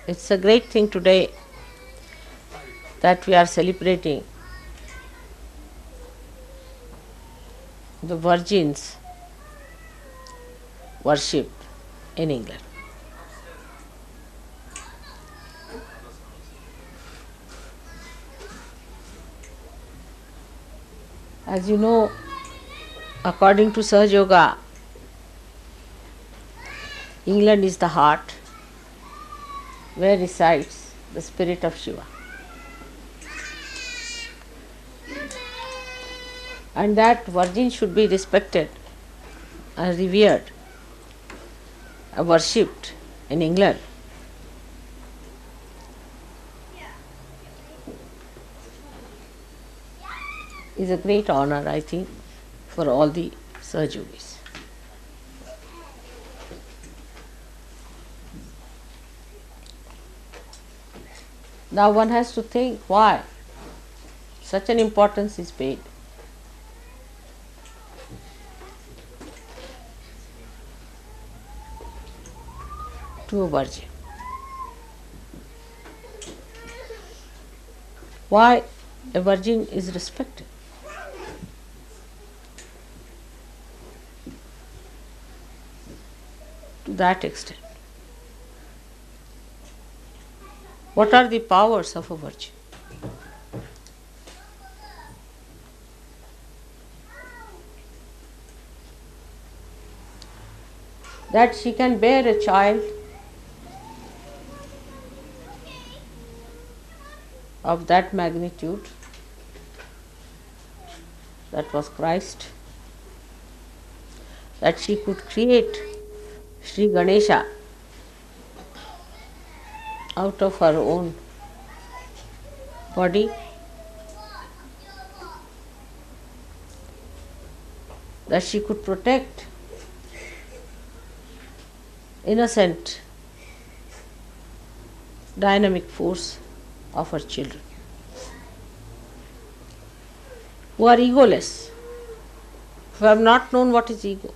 It's a great thing today that we are celebrating the Virgins' worship in England. As you know, according to SahajaYoga, England is the heart where resides the spirit of Shiva. And that Virgin should be respected and revered and worshipped in England. Is a great honor, I think, for all the Sahajogis. Now one has to think why such an importance is paid to a virgin. Why a virgin is respected. To that extent. What are the powers of a virgin? That she can bear a child of that magnitude, that was Christ, that she could create Sri Ganesha out of her own body, that she could protect innocent, dynamic force of her children, who are egoless, who have not known what is ego.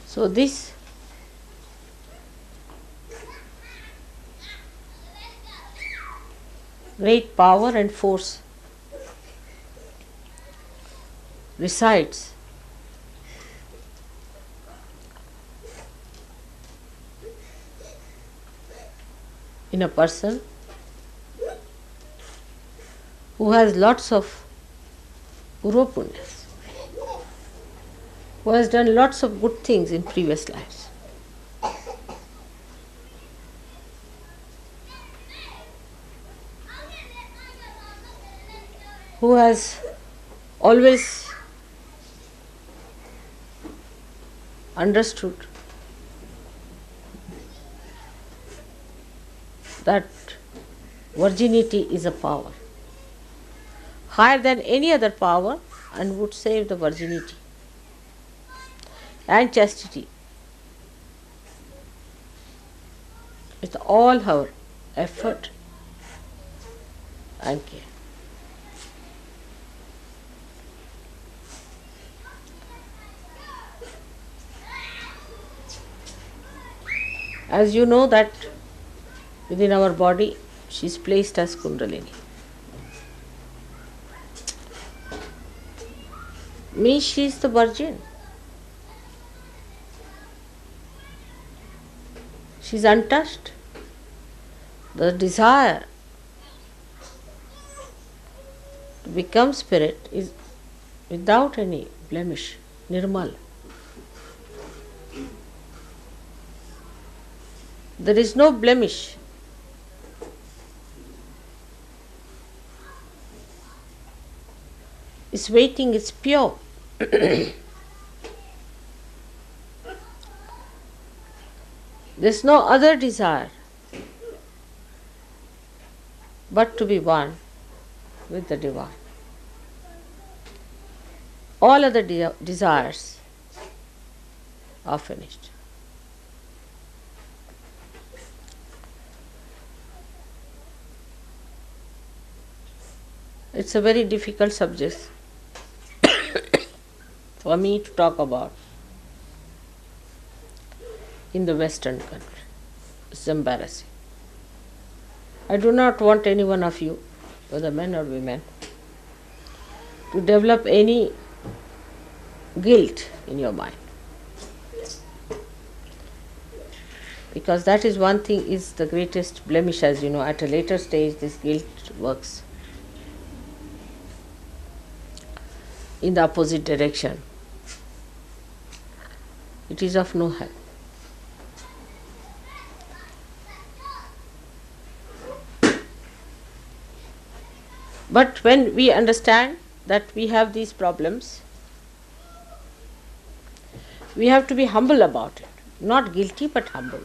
So this great power and force resides in a person who has lots of purupunyas, who has done lots of good things in previous lives. Who has always understood that virginity is a power higher than any other power and would save the virginity and chastity with all her effort and care. As you know that within our body she is placed as Kundalini. Means she is the virgin. She is untouched. The desire to become spirit is without any blemish, nirmal. There is no blemish. It's waiting, it's pure. There's no other desire but to be one with the divine. All other desires are finished. It's a very difficult subject for me to talk about in the Western country. It's embarrassing. I do not want any one of you, whether men or women, to develop any guilt in your mind. Because that is one thing is the greatest blemish, as you know. At a later stage, this guilt works in the opposite direction. It is of no help. But when we understand that we have these problems, we have to be humble about it. Not guilty, but humble.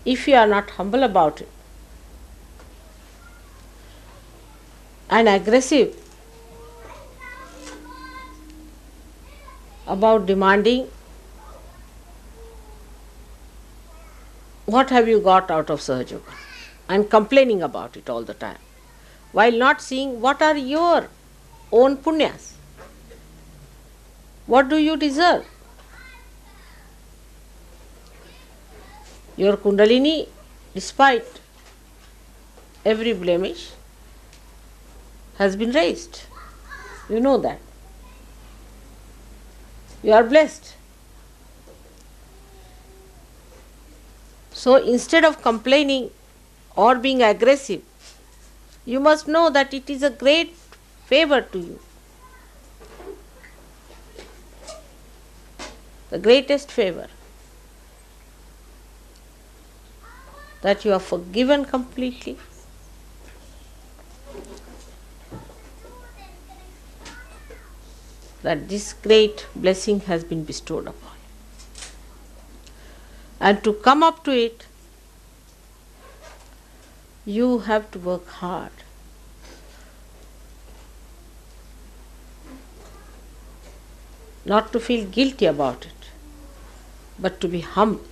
If you are not humble about it and aggressive about demanding what have you got out of SahajaYoga and complaining about it all the time, while not seeing what are your own punyas. What do you deserve? Your Kundalini, despite every blemish, has been raised. You know that. You are blessed. So instead of complaining or being aggressive, you must know that it is a great favor to you. The greatest favor. That you are forgiven completely. That this great blessing has been bestowed upon you. And to come up to it, you have to work hard. Not to feel guilty about it, but to be humble,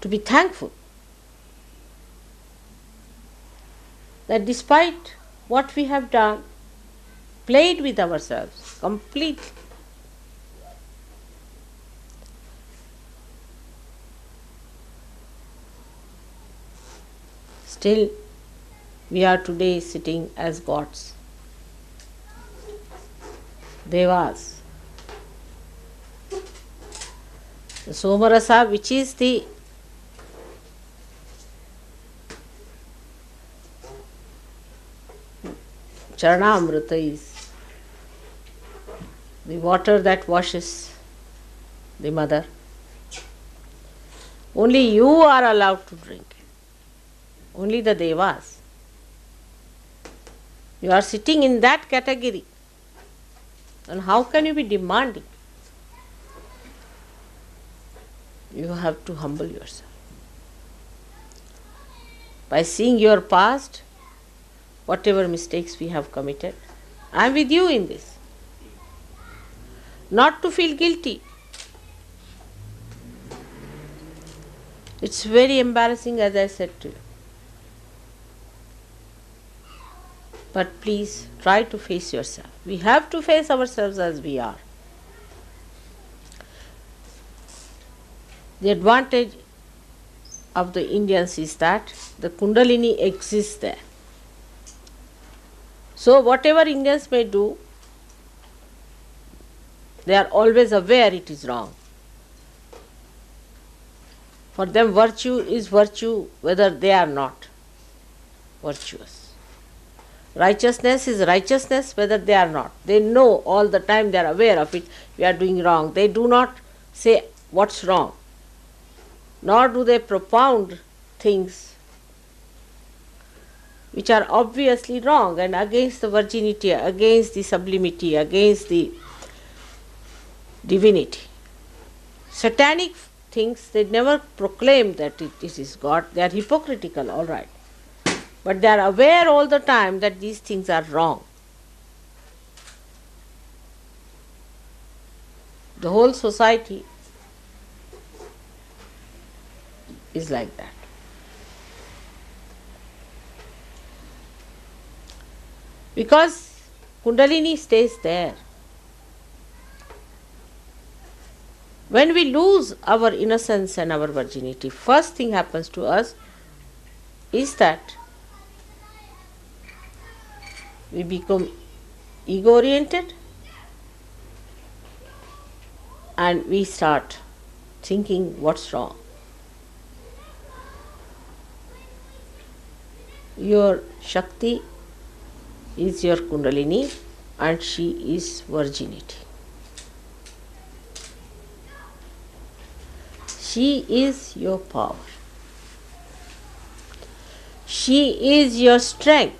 to be thankful that despite what we have done, played with ourselves completely, still we are today sitting as gods, devas. The Somarasa, which is the Charanamrita, is the water that washes the mother. Only you are allowed to drink it. Only the devas. You are sitting in that category. And how can you be demanding? You have to humble yourself. By seeing your past, whatever mistakes we have committed, I am with you in this. Not to feel guilty. It's very embarrassing, as I said to you. But please try to face yourself. We have to face ourselves as we are. The advantage of the Indians is that the Kundalini exists there. So whatever Indians may do, they are always aware it is wrong. For them virtue is virtue whether they are not virtuous. Righteousness is righteousness whether they are not. They know all the time, they are aware of it, we are doing wrong. They do not say what's wrong, nor do they propound things which are obviously wrong and against the virginity, against the sublimity, against the divinity. Satanic things, they never proclaim that it is God. They are hypocritical, all right. But they are aware all the time that these things are wrong. The whole society is like that. Because Kundalini stays there. When we lose our innocence and our virginity, first thing happens to us is that we become ego oriented and we start thinking what's wrong. Your Shakti is your Kundalini and she is virginity. She is your power. She is your strength.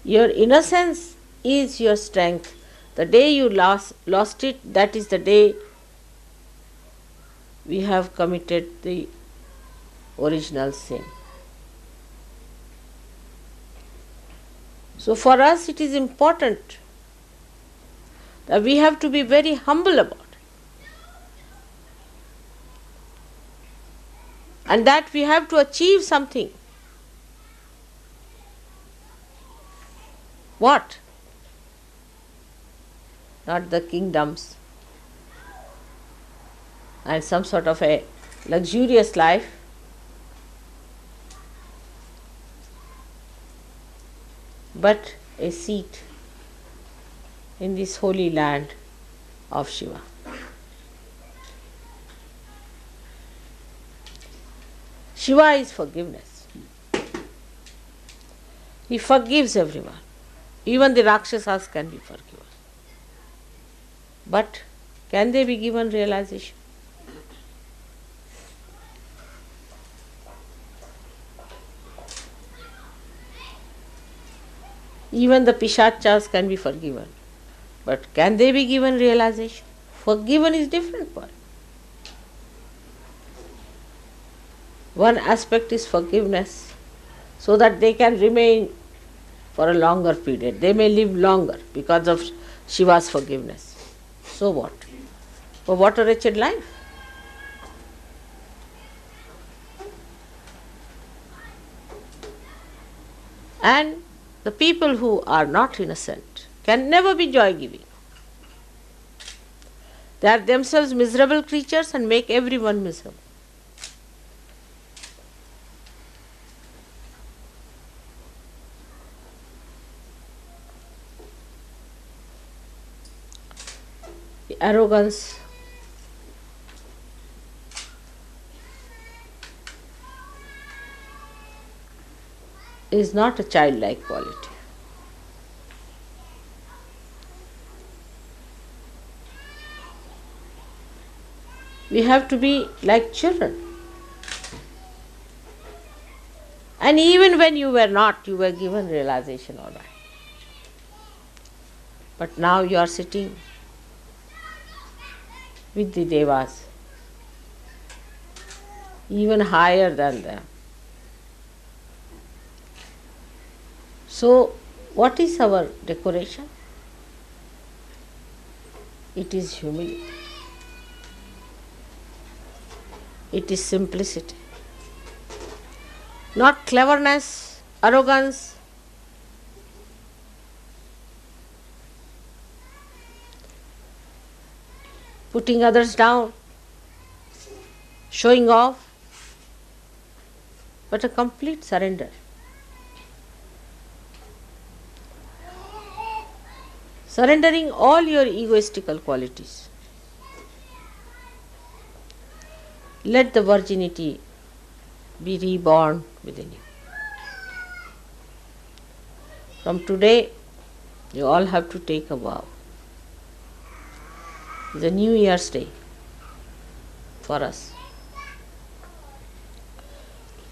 Your innocence is your strength. The day you lost it, that is the day we have committed the original sin. So for us it is important that we have to be very humble about it. And that we have to achieve something. What? Not the kingdoms and some sort of a luxurious life, but a seat in this holy land of Shiva. Shiva is forgiveness. He forgives everyone. Even the Rakshasas can be forgiven. But can they be given realization? Even the Pishachas can be forgiven. But can they be given realization? Forgiven is different part. One aspect is forgiveness, so that they can remain for a longer period. They may live longer because of Shiva's forgiveness. So what? But what a wretched life. And the people who are not innocent can never be joy-giving. They are themselves miserable creatures and make everyone miserable. The arrogance is not a childlike quality. We have to be like children. And even when you were not, you were given realization, all right. But now you are sitting with the devas, even higher than them. So, what is our decoration? It is humility. It is simplicity. Not cleverness, arrogance. Putting others down, showing off, but a complete surrender. Surrendering all your egoistical qualities. Let the virginity be reborn within you. From today, you all have to take a vow. It's a New Year's Day for us,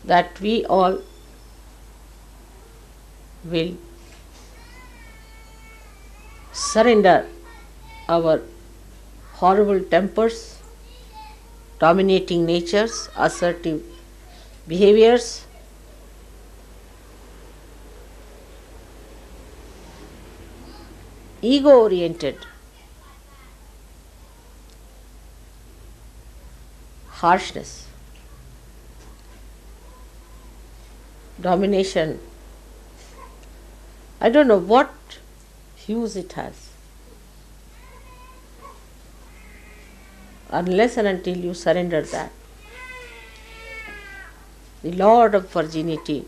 that we all will surrender our horrible tempers, dominating natures, assertive behaviors, ego-oriented harshness, domination. I don't know what hues it has. Unless and until you surrender that. The Lord of Virginity,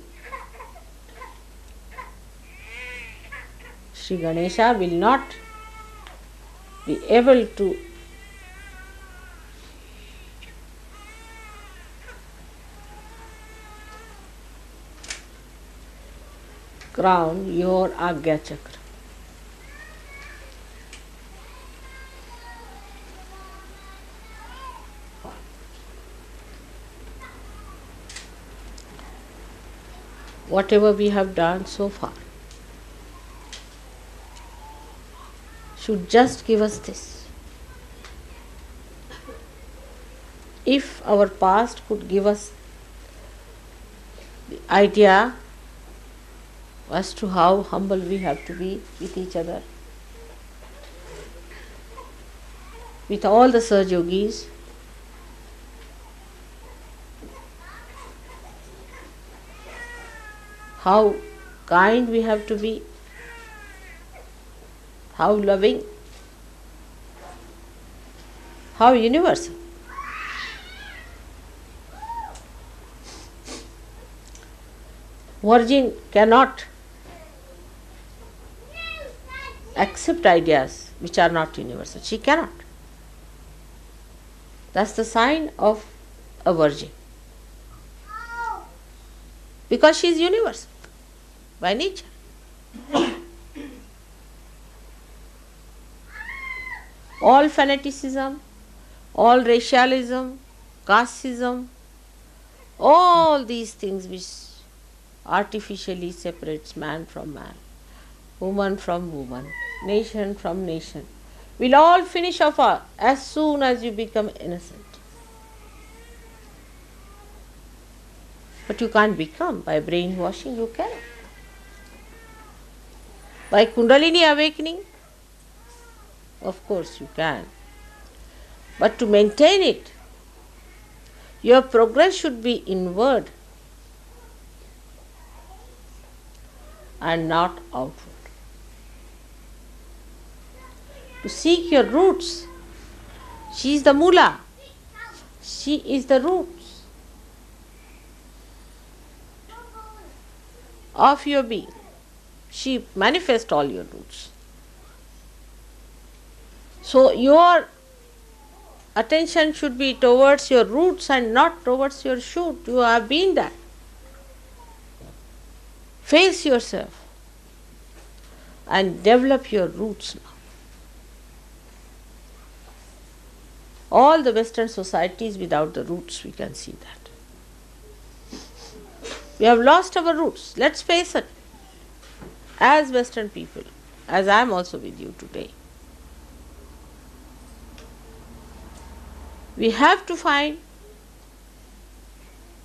Sri Ganesha, will not be able to crown your Agya Chakra. Whatever we have done so far should just give us this. If our past could give us the idea as to how humble we have to be with each other, with all the SahajaYogis, how kind we have to be, how loving, how universal. Virgin cannot accept ideas which are not universal. She cannot. That's the sign of a virgin. Because she is universal by nature. All fanaticism, all racialism, casteism, all these things which artificially separates man from man, woman from woman, nation from nation, will all finish off as soon as you become innocent. But you can't become by brainwashing, you cannot. By Kundalini awakening, of course you can. But to maintain it, your progress should be inward and not outward. To seek your roots. She is the Mula. She is the roots of your being. She manifests all your roots. So your attention should be towards your roots and not towards your shoot. You have been that. Face yourself and develop your roots now. All the Western societies without the roots, we can see that. We have lost our roots. Let's face it. As Western people, as I am also with you today, we have to find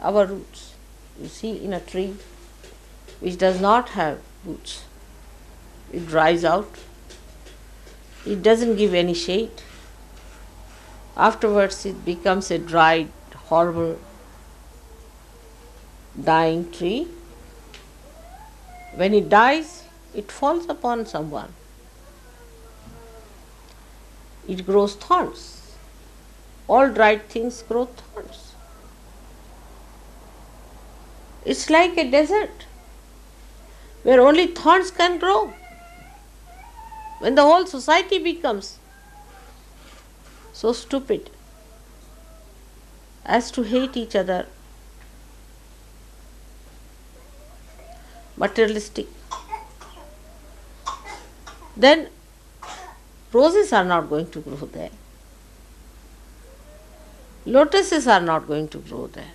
our roots. You see, in a tree which does not have roots, it dries out, it doesn't give any shade. Afterwards it becomes a dried, horrible, dying tree. When it dies, it falls upon someone. It grows thorns. All dried things grow thorns. It's like a desert where only thorns can grow. When the whole society becomes so stupid as to hate each other, materialistic, then roses are not going to grow there. Lotuses are not going to grow there.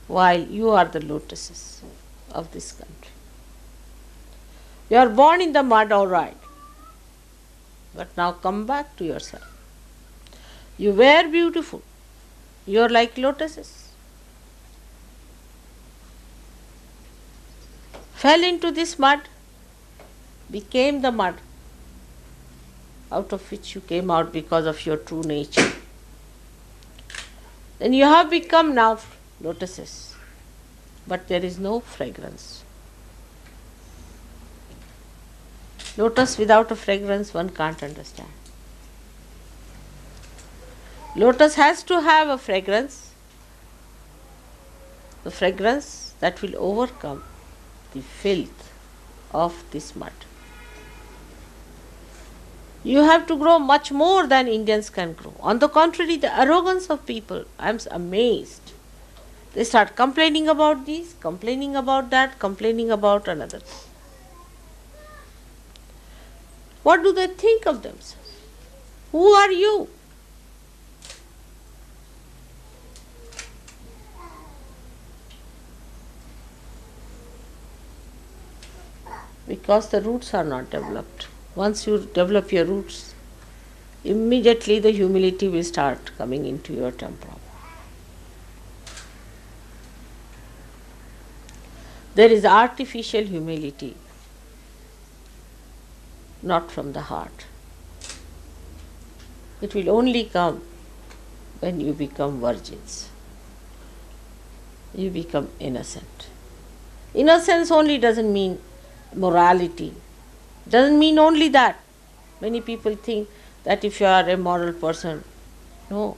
While you are the lotuses of this country. You are born in the mud, all right. But now come back to yourself. You were beautiful. You are like lotuses. Fell into this mud, became the mud, out of which you came out because of your true nature. then you have become now lotuses. But there is no fragrance. Lotus without a fragrance one can't understand. Lotus has to have a fragrance, the fragrance that will overcome the filth of this mud. You have to grow much more than Indians can grow. On the contrary, the arrogance of people, I am amazed. They start complaining about this, complaining about that, complaining about another thing. What do they think of themselves? Who are you? Because the roots are not developed. Once you develop your roots, immediately the humility will start coming into your temple. There is artificial humility, not from the heart. It will only come when you become virgins. You become innocent. Innocence only doesn't mean morality. Doesn't mean only that. Many people think that if you are a moral person, no.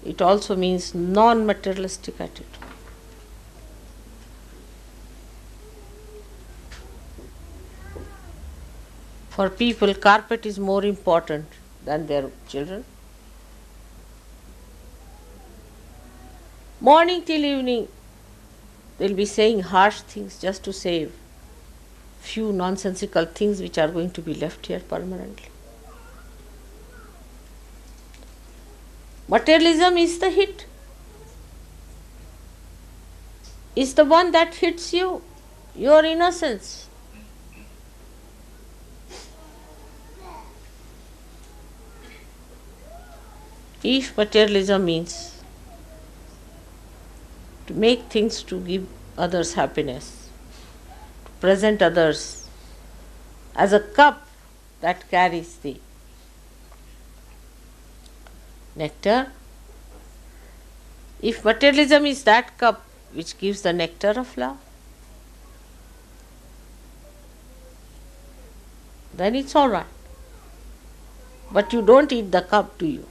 It also means non-materialistic attitude. For people, carpet is more important than their children. Morning till evening, they'll be saying harsh things just to save few nonsensical things which are going to be left here permanently. Materialism is the hit. Is the one that hits you, your innocence. If materialism means to make things to give others happiness, to present others as a cup that carries the nectar, if materialism is that cup which gives the nectar of love, then it's all right. But you don't eat the cup, do you?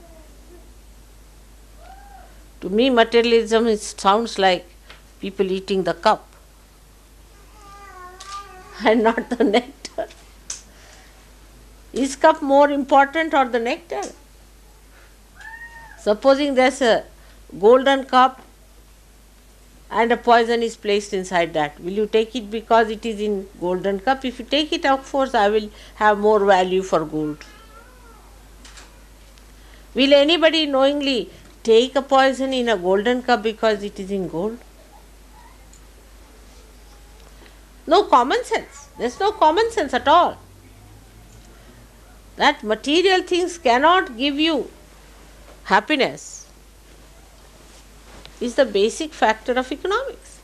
To me, materialism sounds like people eating the cup and not the nectar. Is cup more important or the nectar? Supposing there's a golden cup and a poison is placed inside that, will you take it because it is in golden cup? If you take it, of course, I will have more value for gold. Will anybody knowingly take a poison in a golden cup because it is in gold? No common sense. There's no common sense at all. That material things cannot give you happiness is the basic factor of economics.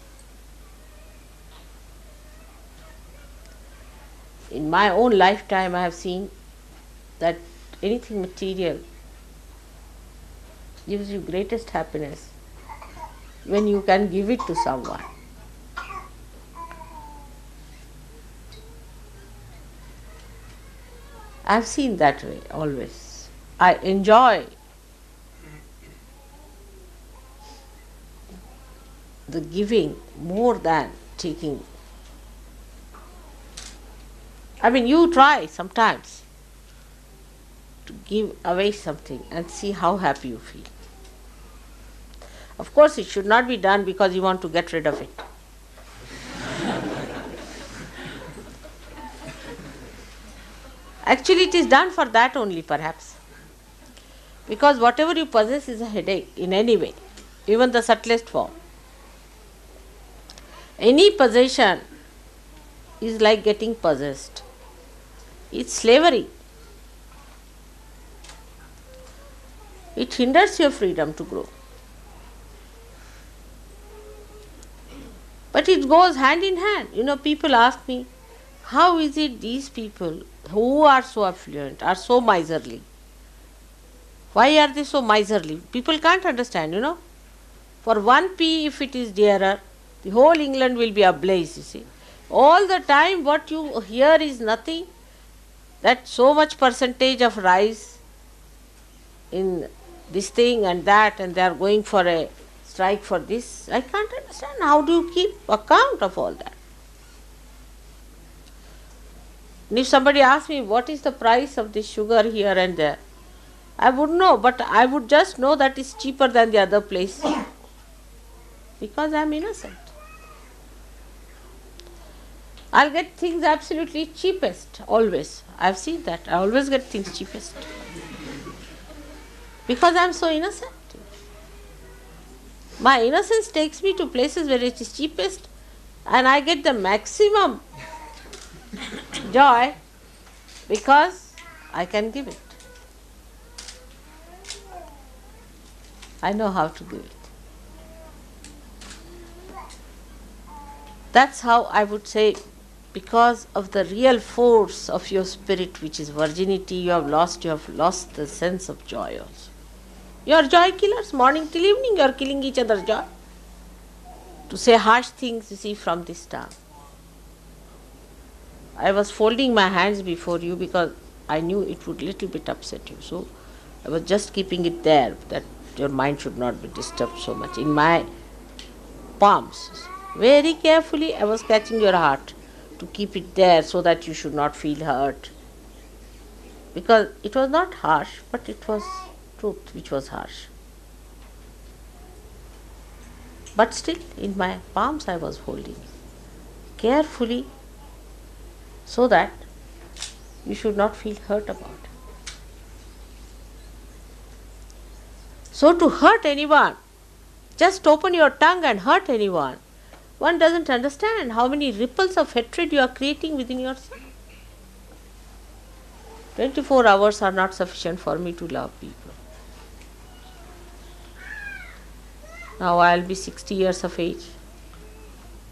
In my own lifetime, I have seen that anything material gives you greatest happiness when you can give it to someone. I've seen that way always. I enjoy the giving more than taking. I mean, you try sometimes to give away something and see how happy you feel. Of course, it should not be done because you want to get rid of it. Actually, it is done for that only, perhaps. Because whatever you possess is a headache in any way, even the subtlest form. Any possession is like getting possessed. It's slavery. It hinders your freedom to grow. But it goes hand in hand. You know, people ask me, how is it these people who are so affluent are so miserly? Why are they so miserly? People can't understand, For 1p, if it is dearer, the whole England will be ablaze, you see. All the time what you hear is nothing, that so much percentage of rise in this thing and that, and they are going for a strike for this. I can't understand. How do you keep account of all that? And if somebody asks me what is the price of this sugar here and there, I would know, but I would just know that it's cheaper than the other place because I am innocent. I'll get things absolutely cheapest, always. I've seen that. I always get things cheapest because I'm so innocent. My innocence takes me to places where it is cheapest and I get the maximum joy because I can give it. I know how to give it. That's how I would say, because of the real force of your spirit, which is virginity, you have lost the sense of joy also. You are joy killers. Morning till evening you are killing each other's joy. To say harsh things, you see, from this tongue. I was folding my hands before you because I knew it would little bit upset you. So I was just keeping it there, that your mind should not be disturbed so much. In my palms, very carefully I was catching your heart to keep it there so that you should not feel hurt. Because it was not harsh, but it was truth which was harsh. But still, in my palms I was holding carefully so that you should not feel hurt about it. So to hurt anyone, just open your tongue and hurt anyone, one doesn't understand how many ripples of hatred you are creating within yourself. 24 hours are not sufficient for me to love people. Now I will be 60 years of age.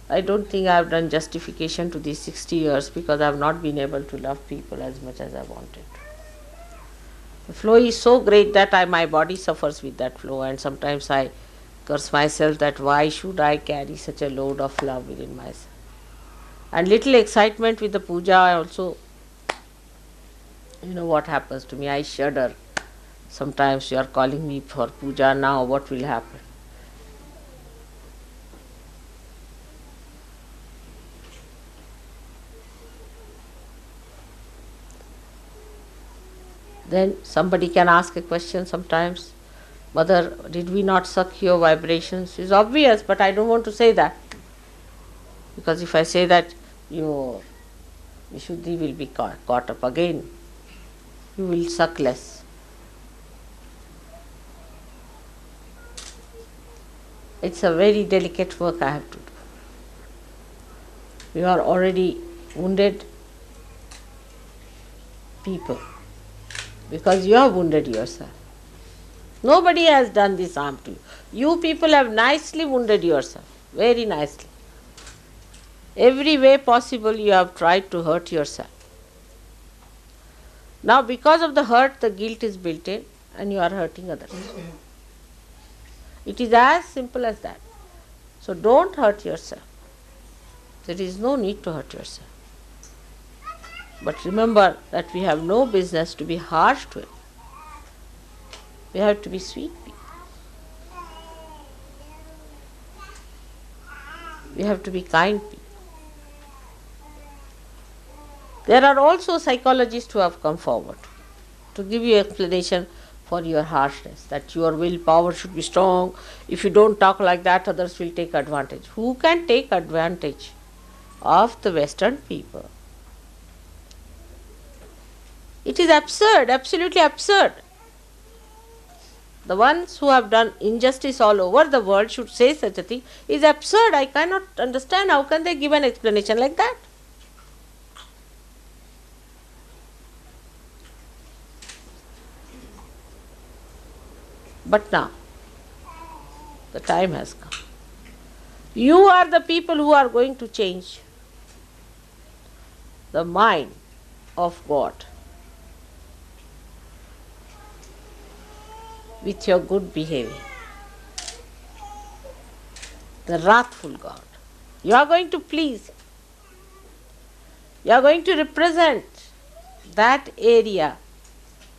I don't think I have done justification to these 60 years because I have not been able to love people as much as I wanted. The flow is so great that my body suffers with that flow, and sometimes I curse myself that why should I carry such a load of love within myself. And little excitement with the puja also, what happens to me, I shudder. Sometimes you are calling me for puja now, what will happen? Then somebody can ask a question sometimes, Mother, did we not suck your vibrations? It's obvious, but I don't want to say that. Because if I say that, your Vishuddhi will be caught up again. You will suck less. It's a very delicate work I have to do. You are already wounded people because you have wounded yourself. Nobody has done this harm to you. You people have nicely wounded yourself, very nicely. Every way possible you have tried to hurt yourself. Now because of the hurt, the guilt is built in and you are hurting others. It is as simple as that. So don't hurt yourself. There is no need to hurt yourself. But remember that we have no business to be harsh to it. We have to be sweet people. We have to be kind people. There are also psychologists who have come forward to give you explanation for your harshness, that your willpower should be strong. If you don't talk like that, others will take advantage. Who can take advantage of the Western people? It is absurd, absolutely absurd. The ones who have done injustice all over the world should say such a thing. It is absurd. I cannot understand how can they give an explanation like that. But now, the time has come. You are the people who are going to change the mind of God. with your good behavior. The wrathful God. You are going to please. You are going to represent that area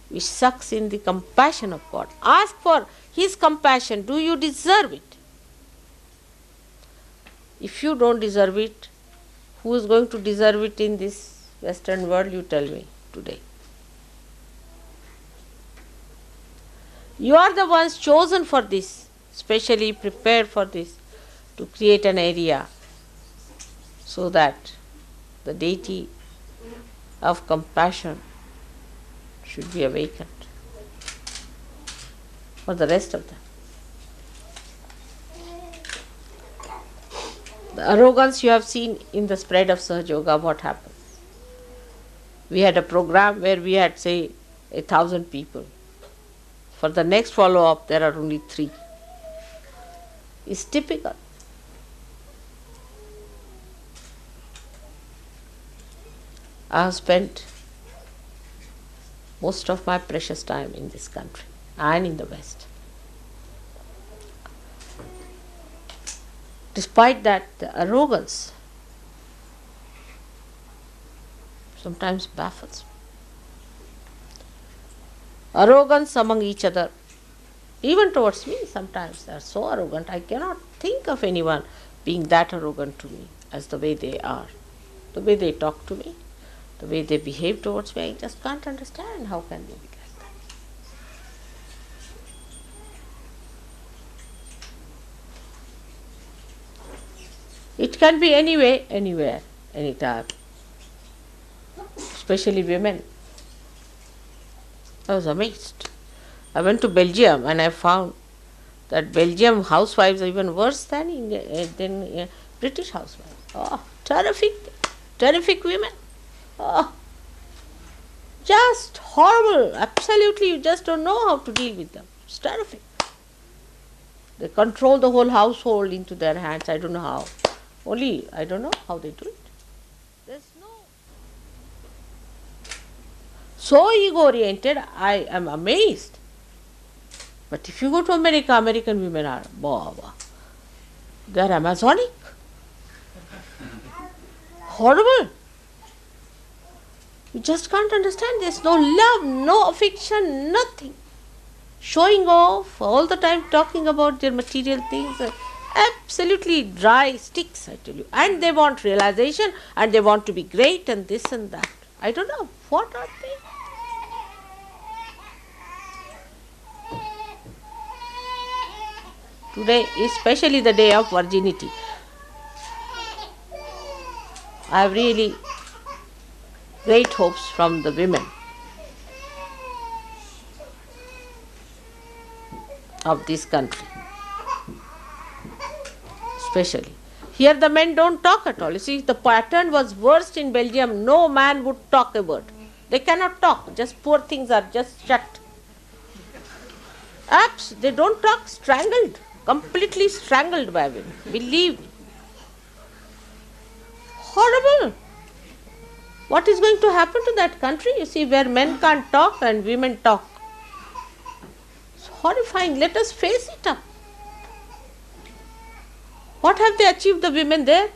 which sucks in the compassion of God. Ask for His compassion. Do you deserve it? If you don't deserve it, who is going to deserve it in this Western world? You tell me today. You are the ones chosen for this, specially prepared for this, to create an area so that the deity of compassion should be awakened for the rest of them. The arrogance you have seen in the spread of SahajaYoga, what happened? We had a program where we had, say, 1,000 people. For the next follow-up, there are only 3. It's typical. I have spent most of my precious time in this country and in the West. Despite that, the arrogance sometimes baffles me. Arrogance among each other, even towards me sometimes they are so arrogant. I cannot think of anyone being that arrogant to me as the way they are, the way they talk to me, the way they behave towards me. I just can't understand how can they be like that. It can be anyway, anywhere, anytime, especially women. I was amazed. I went to Belgium and I found that Belgium housewives are even worse than British housewives. Oh, terrific women. Oh, just horrible. Absolutely, you just don't know how to deal with them. It's terrific. They control the whole household into their hands. I don't know how. Only I don't know how they do it. There's no. So ego-oriented, I am amazed. But if you go to America, American women are, they are Amazonic. Horrible. You just can't understand. There's no love, no affection, nothing. Showing off, all the time talking about their material things. Absolutely dry sticks, I tell you. And they want realization and they want to be great and this and that. I don't know. What are they? Today, especially the day of virginity, I have really great hopes from the women of this country. Especially. Here the men don't talk at all. You see, the pattern was worst in Belgium. No man would talk a word. They cannot talk. Just poor things are just shut. They don't talk, strangled. Completely strangled by women. Believe me. Horrible. What is going to happen to that country? You see, where men can't talk and women talk. It's horrifying. Let us face it up. What have they achieved, the women there?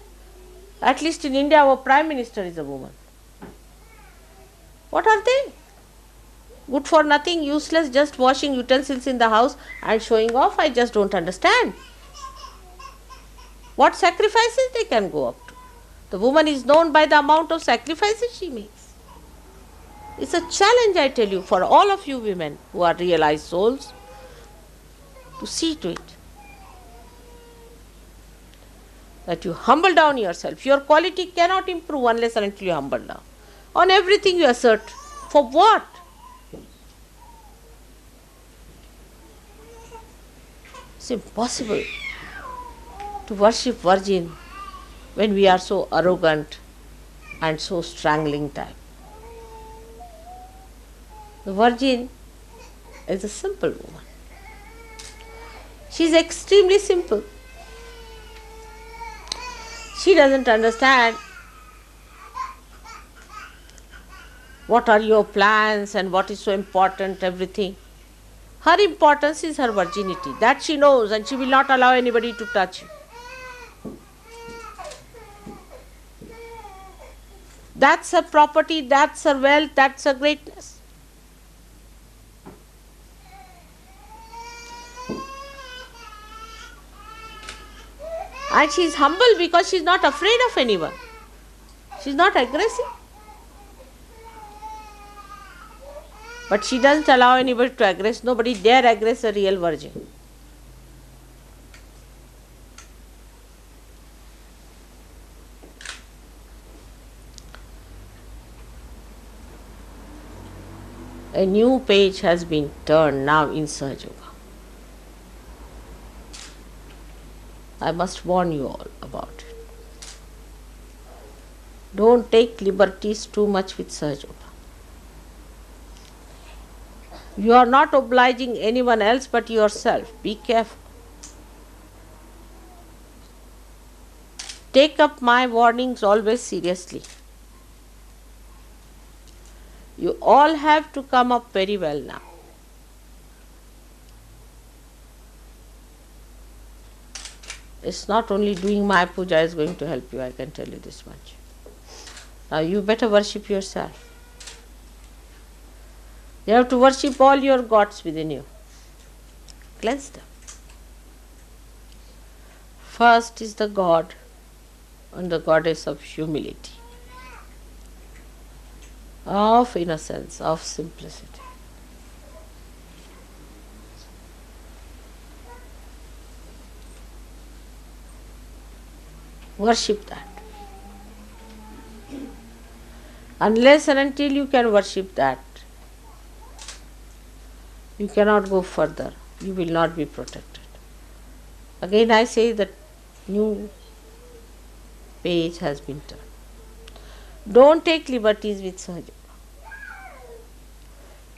At least in India, our Prime Minister is a woman. What are they? Good for nothing, useless, just washing utensils in the house and showing off. I just don't understand. What sacrifices they can go up to. The woman is known by the amount of sacrifices she makes. It's a challenge, I tell you, for all of you women who are realized souls to see to it that you humble down yourself. Your quality cannot improve unless and until you humble down. On everything you assert. For what? It's impossible to worship Virgin when we are so arrogant and so strangling type. The Virgin is a simple woman. She is extremely simple. She doesn't understand what are your plans and what is so important, everything. Her importance is her virginity. That she knows, and she will not allow anybody to touch you. That's her property, that's her wealth, that's her greatness. And she is humble because she is not afraid of anyone. She is not aggressive. But she doesn't allow anybody to aggress. Nobody dare aggress a real virgin. A new page has been turned now in SahajaYoga. I must warn you all about it. Don't take liberties too much with SahajaYoga. You are not obliging anyone else but yourself. Be careful. Take up my warnings always seriously. You all have to come up very well now. It's not only doing my puja is going to help you, I can tell you this much. Now you better worship yourself. You have to worship all your gods within you. Cleanse them. First is the God and the goddess of humility, of innocence, of simplicity. Worship that. Unless and until you can worship that, you cannot go further. You will not be protected. Again I say that new page has been turned. Don't take liberties with SahajaYoga.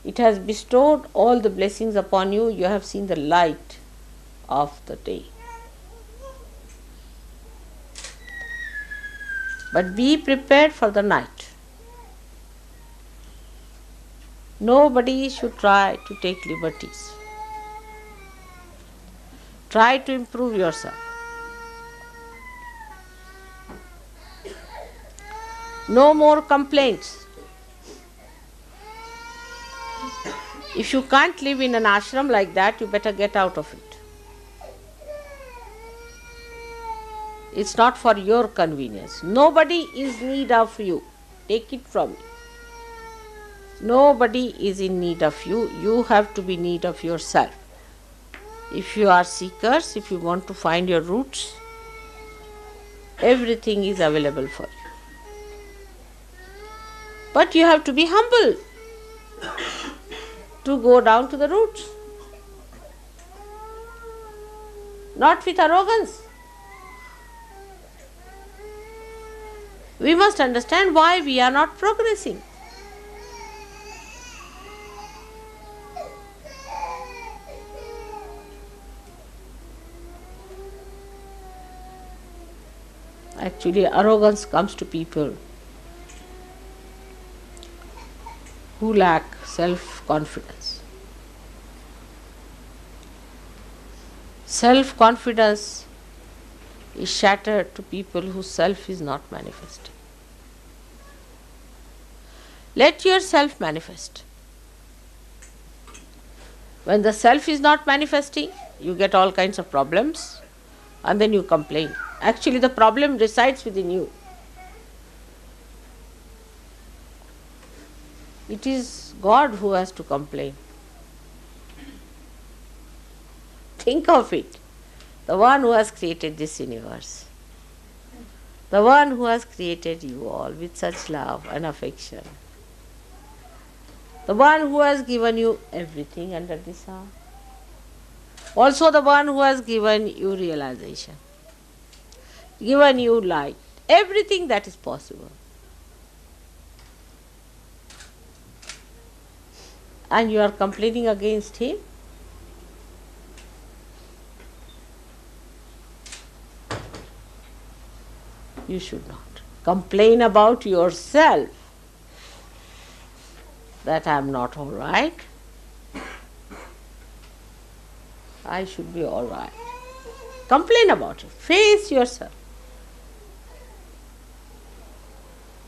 It has bestowed all the blessings upon you. You have seen the light of the day. But be prepared for the night. Nobody should try to take liberties. Try to improve yourself. No more complaints. If you can't live in an ashram like that, you better get out of it. It's not for your convenience. Nobody is in need of you. Take it from me. Nobody is in need of you. You have to be in need of yourself. If you are seekers, if you want to find your roots, everything is available for you. But you have to be humble to go down to the roots. Not with arrogance. We must understand why we are not progressing. Actually, arrogance comes to people who lack self-confidence. Self-confidence is shattered to people whose self is not manifesting. Let yourself manifest. When the self is not manifesting, you get all kinds of problems and then you complain. Actually, the problem resides within you. It is God who has to complain. Think of it. The one who has created this universe. The one who has created you all with such love and affection. The one who has given you everything under the sun. Also the one who has given you realization. Given you light. Everything that is possible. And you are complaining against him? You should not. Complain about yourself that I am not all right. I should be alright. Complain about it. Face yourself.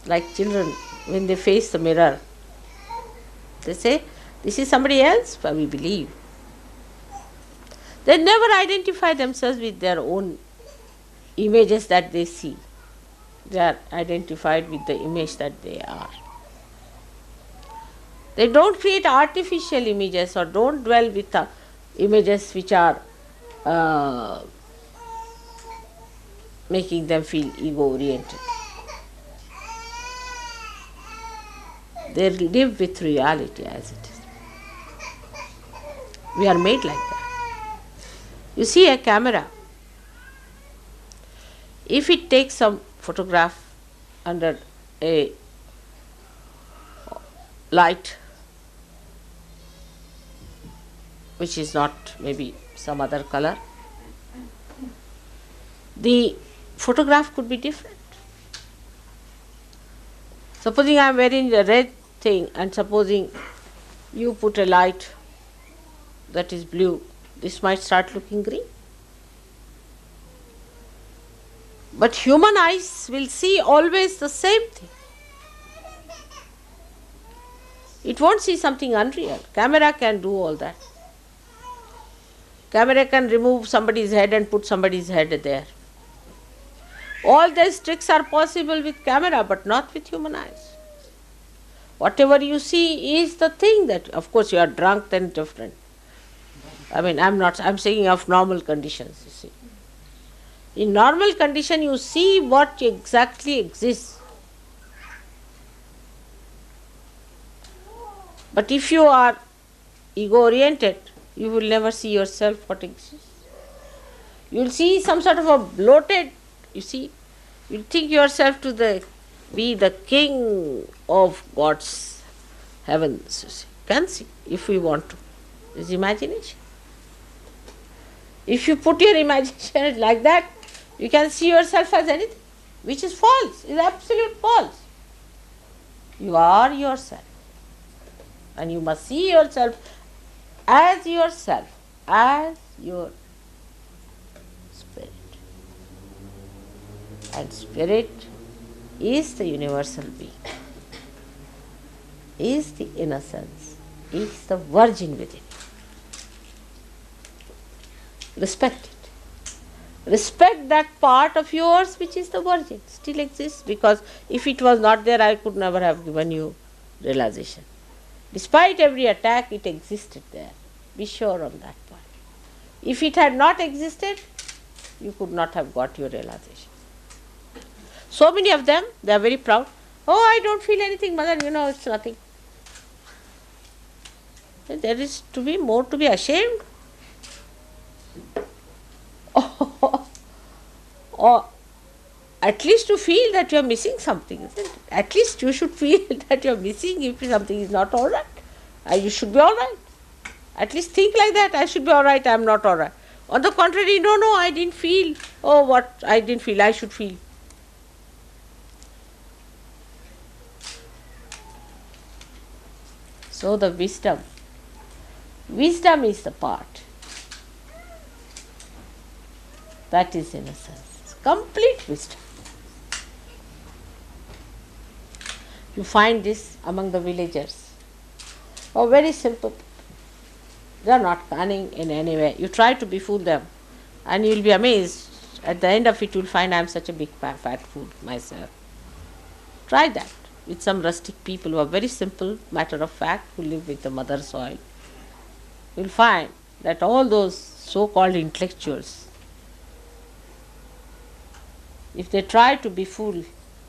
Like children, when they face the mirror, they say, this is somebody else, but we believe. They never identify themselves with their own images that they see. They are identified with the image that they are. They don't create artificial images or don't dwell with images which are making them feel ego-oriented. They live with reality as it is. We are made like that. You see a camera. If it takes some photograph under a light which is not maybe some other color, the photograph could be different. Supposing I am wearing a red thing and supposing you put a light that is blue, this might start looking green. But human eyes will see always the same thing. It won't see something unreal. Camera can do all that. Camera can remove somebody's head and put somebody's head there. All these tricks are possible with camera, but not with human eyes. Whatever you see is the thing that, of course, you are drunk, then different. I'm saying of normal conditions, you see. In normal condition, you see what exactly exists. But if you are ego-oriented, you will never see yourself what exists. You will see some sort of a bloated, you see, you think yourself to be the king of God's heavens, you see. Can see, if we want to. It's imagination. If you put your imagination like that, you can see yourself as anything, which is false, is absolute false. You are yourself. And you must see yourself, as your spirit. And spirit is the universal being, is the innocence, is the virgin within. Respect it. Respect that part of yours which is the virgin, still exists, because if it was not there, I could never have given you realization. Despite every attack, it existed there. Be sure on that point. If it had not existed, you could not have got your realization. So many of them, they are very proud. Oh, I don't feel anything, mother, it's nothing. There is to be more to be ashamed. Or at least to feel that you are missing something, isn't it? At least you should feel that you are missing if something is not all right. You should be all right. At least think like that. I should be all right, I am not all right. On the contrary, no, I didn't feel. Oh, what I didn't feel, I should feel. So the wisdom is the part. That is innocence. Complete wisdom. You find this among the villagers. Oh, very simple. They are not cunning in any way. You try to befool them and you will be amazed. At the end of it, you will find I am such a big fat fool myself. Try that with some rustic people who are very simple, matter of fact, who live with the mother soil. You will find that all those so-called intellectuals, if they try to befool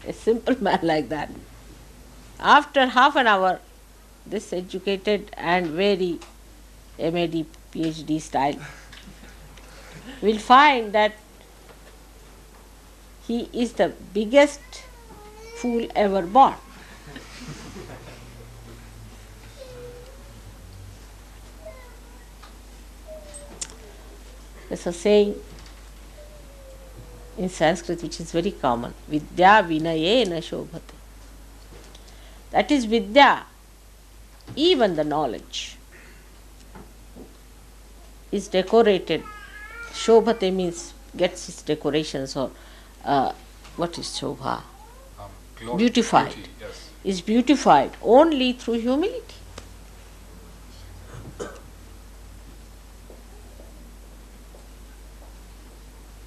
a simple man like that, after half an hour, this educated and very MAD, PhD style will find that he is the biggest fool ever born. There's a saying in Sanskrit which is very common, Vidya vinayena shobhate. That is Vidya, even the knowledge. is decorated. Shobhate means gets its decorations, or what is Shobha? Beautified. Beauty, yes. Is beautified only through humility.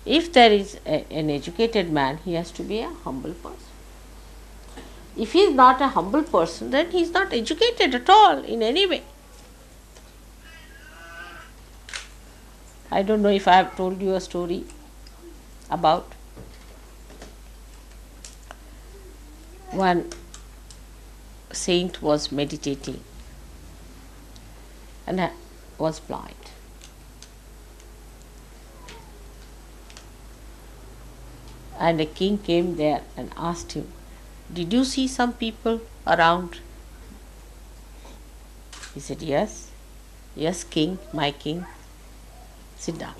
If there is an educated man, he has to be a humble person. If he is not a humble person, then he is not educated at all in any way. I don't know if I have told you a story about one saint was meditating and was blind. And a king came there and asked him, "Did you see some people around?" He said, "Yes." "Yes, king, my king. Sit down.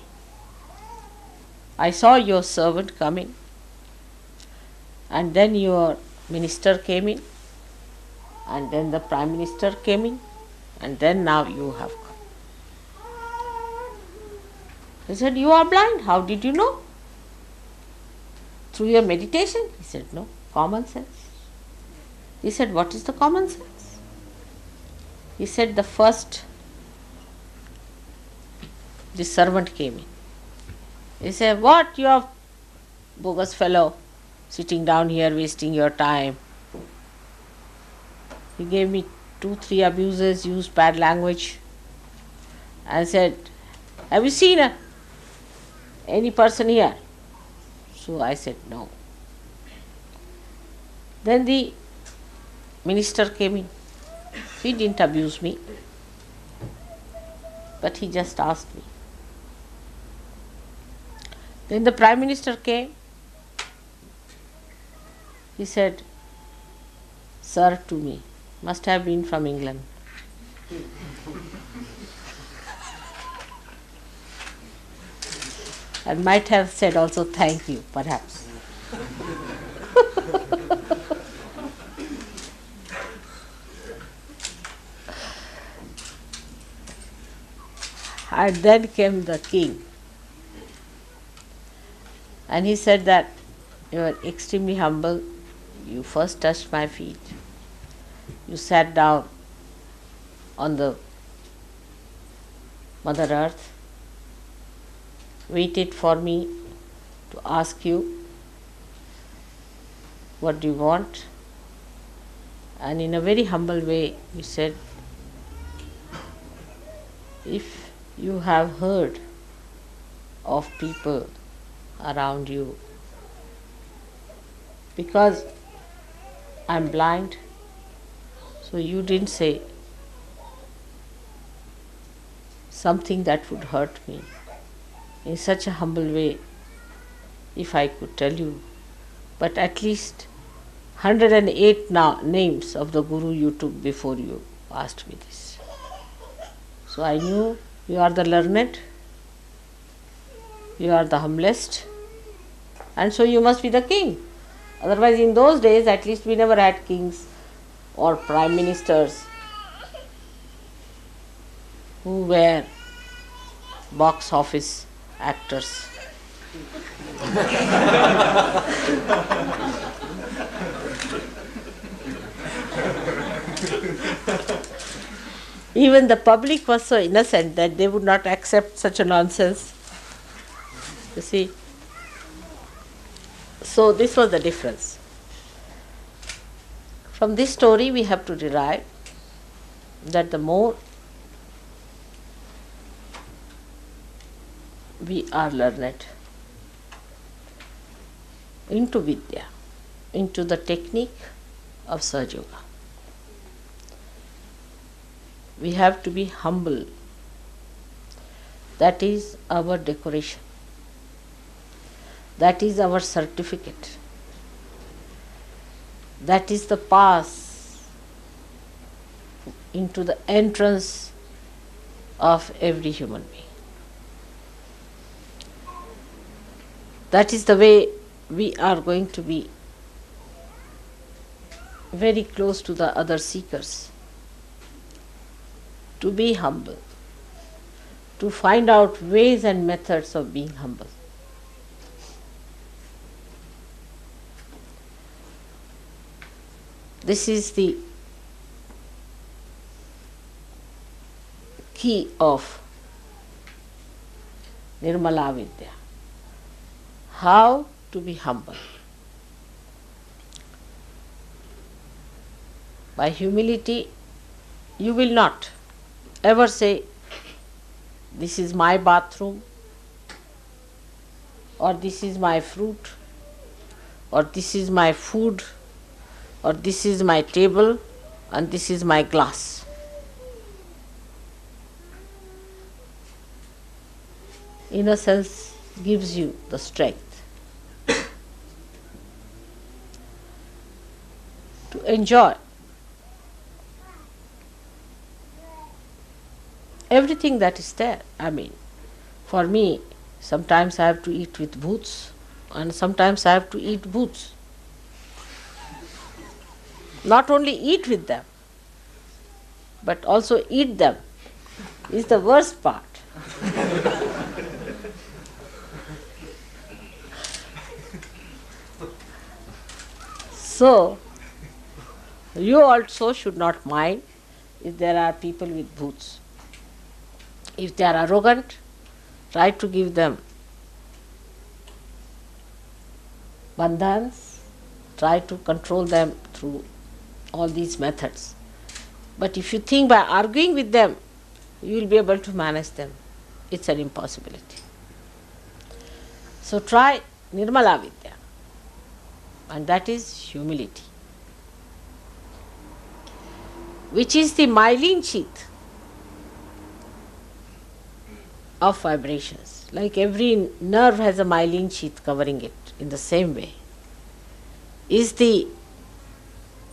I saw your servant coming, and then your minister came in, and then the prime minister came in, and then now you have come." He said, "You are blind. How did you know?" "Through your meditation." He said, "No, common sense." He said, "What is the common sense?" He said, the servant came in. He said, "What, you are bogus fellow, sitting down here wasting your time." He gave me 2-3 abuses, used bad language, and said, "Have you seen any person here?" So I said, "No." Then the minister came in. He didn't abuse me, but he just asked me. Then the prime minister came. He said, "Sir," to me. Must have been from England. And might have said also "thank you," perhaps. And then came the king. And he said that you are extremely humble. You first touched my feet. You sat down on the Mother Earth, waited for me to ask you, "What do you want?" And in a very humble way, you said, "If you have heard of people around you, because I'm blind, so you didn't say something that would hurt me in such a humble way, if I could tell you, but at least 108 names of the Guru you took before you asked me this. So I knew you are the learned, you are the humblest, and so you must be the king. Otherwise, in those days, at least we never had kings or prime ministers who were box office actors." Even the public was so innocent that they would not accept such a nonsense. You see? So this was the difference. From this story we have to derive that the more we are learned into Vidya, into the technique of SahajaYoga, we have to be humble. That is our decoration. That is our certificate. That is the pass into the entrance of every human being. That is the way we are going to be very close to the other seekers. To be humble, to find out ways and methods of being humble. This is the key of Nirmala Vidya. How to be humble. By humility, you will not ever say, this is my bathroom, or this is my fruit, or this is my food, or this is my table, and this is my glass. Innocence gives you the strength to enjoy everything that is there. I mean, for me, sometimes I have to eat with boots, and sometimes I have to eat boots. Not only eat with them, but also eat them is the worst part. So, you also should not mind if there are people with boots. If they are arrogant, try to give them bandhans, try to control them through all these methods. But if you think by arguing with them, you will be able to manage them, it's an impossibility. So try Nirmala Vidya, and that is humility, which is the myelin sheath of vibrations. Like every nerve has a myelin sheath covering it, in the same way is the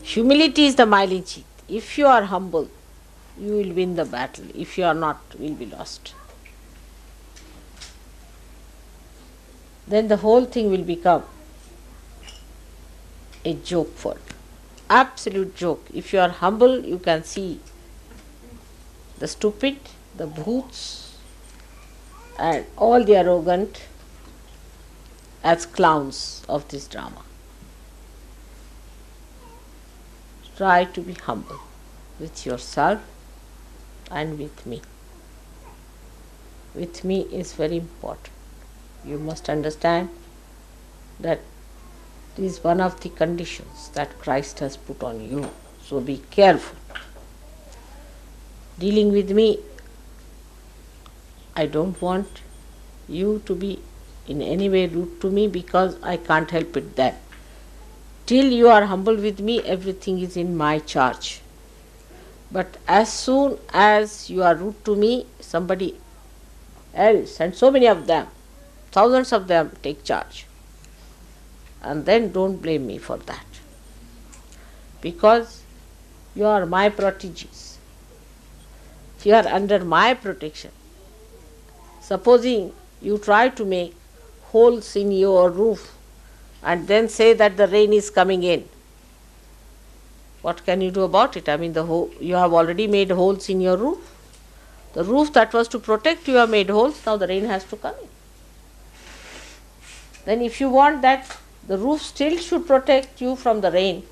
humility is the myelin sheath. If you are humble, you will win the battle. If you are not, you will be lost. Then the whole thing will become a joke for you. Absolute joke. If you are humble, you can see the stupid, the brutes, and all the arrogant as clowns of this drama. Try to be humble with yourself and with me. With me is very important. You must understand that it is one of the conditions that Christ has put on you. So be careful. Dealing with me, I don't want you to be in any way rude to me, because I can't help it then. Till you are humble with me, everything is in my charge. But as soon as you are rude to me, somebody else, and so many of them, thousands of them, take charge. And then don't blame me for that. Because you are my proteges. You are under my protection. Supposing you try to make holes in your roof and then say that the rain is coming in, what can you do about it? I mean, you have already made holes in your roof. The roof that was to protect you have made holes, now the rain has to come in. Then if you want that the roof still should protect you from the rain,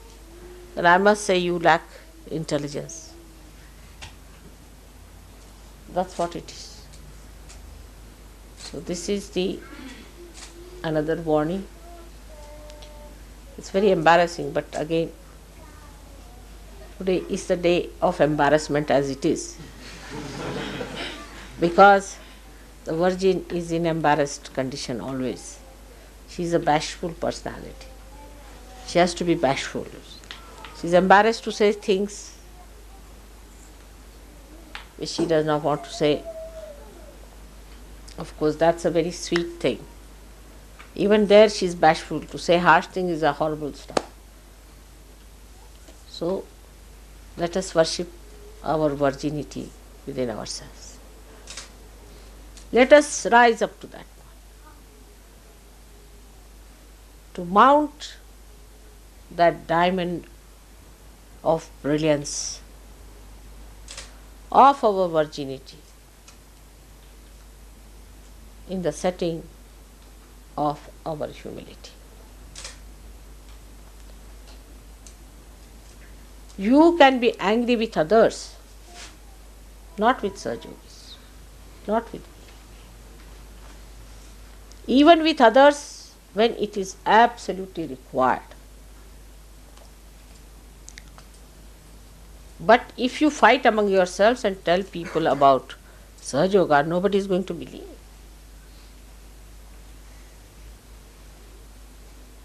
then I must say you lack intelligence. That's what it is. So this is another warning. It's very embarrassing, but again, today is the day of embarrassment as it is. Because the Virgin is in embarrassed condition always. She is a bashful personality. She has to be bashful. She is embarrassed to say things which she does not want to say. Of course, that's a very sweet thing. Even there she is bashful. To say harsh things is a horrible stuff. So, let us worship our virginity within ourselves. Let us rise up to that point. To mount that diamond of brilliance of our virginity in the setting of our humility. You can be angry with others, not with Sahajogis, not with me. Even with others when it is absolutely required. But if you fight among yourselves and tell people about Sahaja, nobody is going to believe.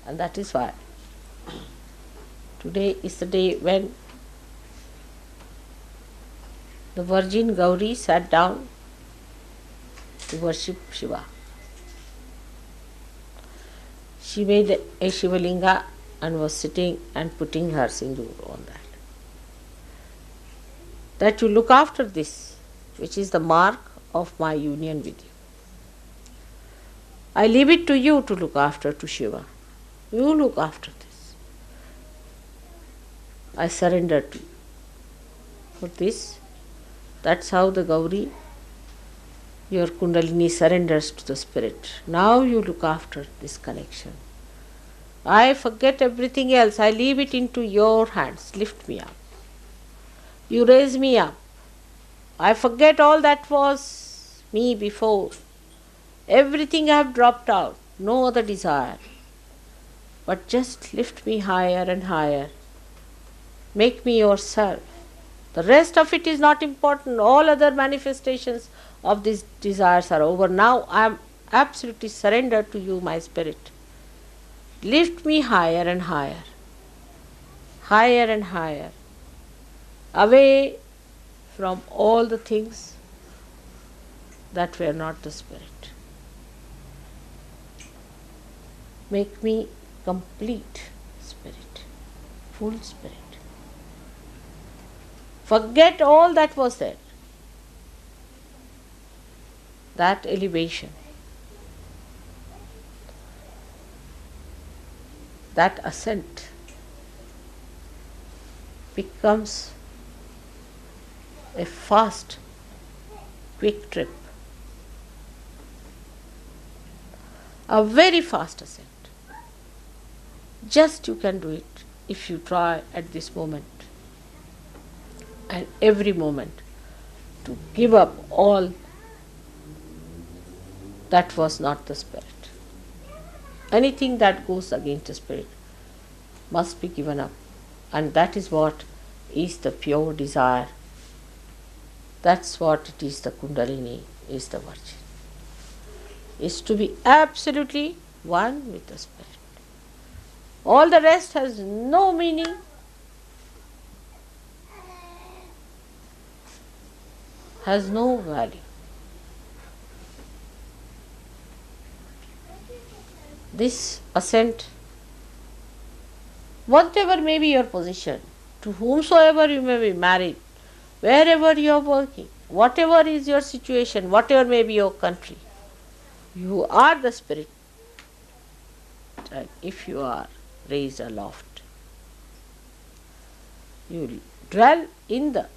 And that is why today is the day when the Virgin Gauri sat down to worship Shiva. She made a Shivalinga and was sitting and putting her sindoor on that. That you look after this, which is the mark of my union with you. I leave it to you to look after to Shiva. You look after this. I surrender to you. For this, that's how the Gauri, your Kundalini, surrenders to the Spirit. Now you look after this connection. I forget everything else. I leave it into your hands. Lift me up. You raise me up. I forget all that was me before. Everything I have dropped out. No other desire. But just lift me higher and higher. Make me yourself. The rest of it is not important. All other manifestations of these desires are over. Now I am absolutely surrendered to you, my Spirit. Lift me higher and higher. Higher and higher. Away from all the things that were not the Spirit. Make me complete Spirit, full Spirit. Forget all that was there. That elevation, that ascent becomes a fast, quick trip. A very fast ascent. Just you can do it if you try at this moment and every moment to give up all that was not the Spirit. Anything that goes against the Spirit must be given up, and that is what is the pure desire. That's what it is, the Kundalini, is the Virgin. Is to be absolutely one with the Spirit. All the rest has no meaning, has no value. This ascent, whatever may be your position, to whomsoever you may be married, wherever you are working, whatever is your situation, whatever may be your country, you are the Spirit. And if you are raised aloft, you dwell in the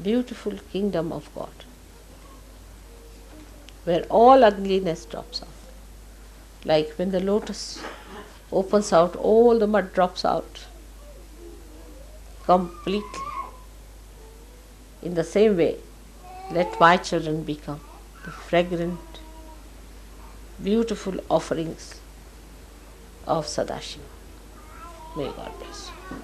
beautiful kingdom of God, where all ugliness drops out. Like when the lotus opens out, all the mud drops out completely. In the same way, let my children become the fragrant, beautiful offerings of Sadashiva. May God bless you.